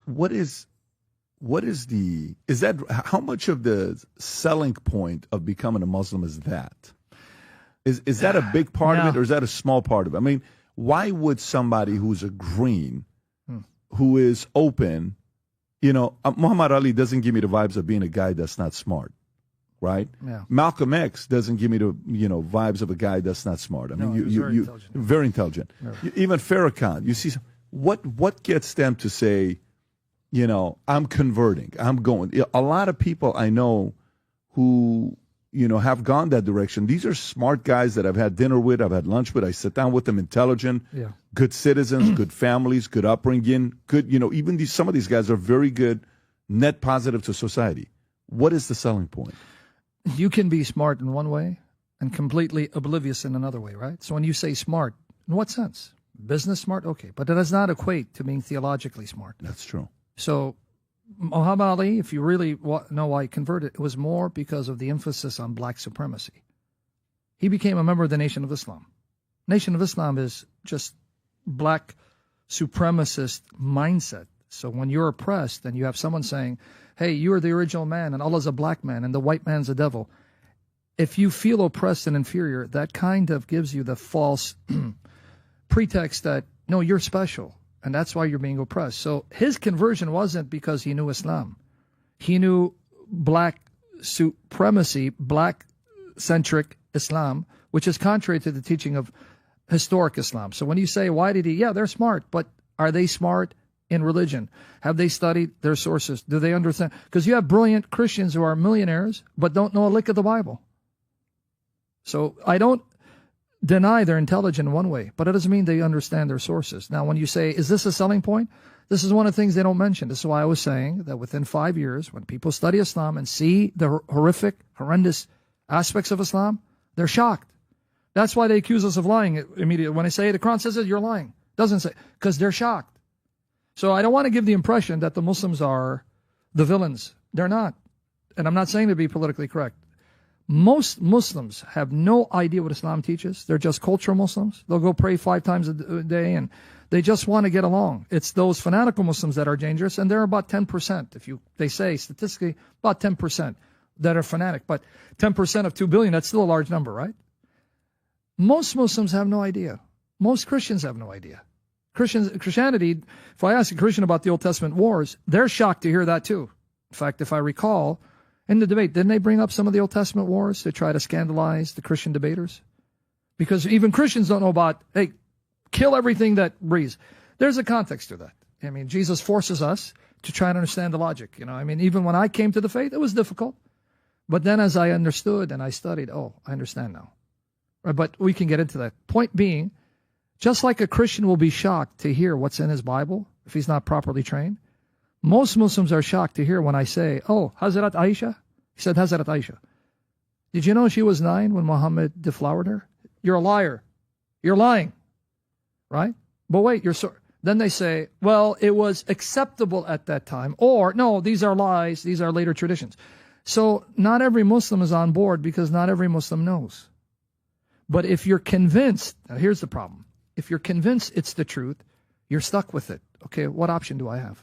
how much of the selling point of becoming a Muslim is that? Is that a big part of it, or is that a small part of it? I mean, why would somebody who's a green, who is open, Muhammad Ali doesn't give me the vibes of being a guy that's not smart, right? Yeah. Malcolm X doesn't give me the vibes of a guy that's not smart. I mean, very intelligent. Yeah. Even Farrakhan, you see, what gets them to say, I'm converting, I'm going? A lot of people I know who have gone that direction. These are smart guys that I've had dinner with, I've had lunch with, I sit down with them, intelligent, good citizens, good families, good upbringing, good, even some of these guys are very good, net positive to society. What is the selling point? You can be smart in one way and completely oblivious in another way, right? So when you say smart, in what sense? Business smart? Okay, but it does not equate to being theologically smart. That's true. So Muhammad Ali, if you really know why he converted, it was more because of the emphasis on black supremacy. He became a member of the Nation of Islam. Nation of Islam is just black supremacist mindset. So when you're oppressed and you have someone saying, hey, you're the original man and Allah's a black man and the white man's a devil, if you feel oppressed and inferior, that kind of gives you the false pretext that, no, you're special. And that's why you're being oppressed. So his conversion wasn't because he knew Islam. He knew black supremacy, black-centric Islam, which is contrary to the teaching of historic Islam. So when you say, why did he? Yeah, they're smart. But are they smart in religion? Have they studied their sources? Do they understand? Because you have brilliant Christians who are millionaires but don't know a lick of the Bible. So I don't deny they're intelligent in one way, but it doesn't mean they understand their sources. Now, when you say, is this a selling point? This is one of the things they don't mention. This is why I was saying that within 5 years, when people study Islam and see the horrific, horrendous aspects of Islam, they're shocked. That's why they accuse us of lying immediately. When I say the Quran says it, you're lying. Doesn't say, because they're shocked. So I don't want to give the impression that the Muslims are the villains. They're not. And I'm not saying to be politically correct. Most Muslims have no idea what Islam teaches. They're just cultural Muslims. They'll go pray 5 times a day, and they just want to get along. It's those fanatical Muslims that are dangerous, and they're about 10%. They say statistically about 10% that are fanatic, but 10% of 2 billion, that's still a large number, right? Most Muslims have no idea. Most Christians have no idea. Christianity, if I ask a Christian about the Old Testament wars, they're shocked to hear that too. In fact, if I recall, in the debate, didn't they bring up some of the Old Testament wars to try to scandalize the Christian debaters? Because even Christians don't know about, hey, kill everything that breathes. There's a context to that. I mean, Jesus forces us to try and understand the logic. Even when I came to the faith, it was difficult. But then as I understood and I studied, I understand now. Right, but we can get into that. Point being, just like a Christian will be shocked to hear what's in his Bible if he's not properly trained, most Muslims are shocked to hear when I say, Hazrat Aisha? He said, Hazrat Aisha. Did you know she was 9 when Muhammad deflowered her? You're a liar. You're lying. Right? But wait, then they say, well, it was acceptable at that time. Or, no, these are lies. These are later traditions. So not every Muslim is on board because not every Muslim knows. But if you're convinced, now here's the problem. If you're convinced it's the truth, you're stuck with it. Okay, what option do I have?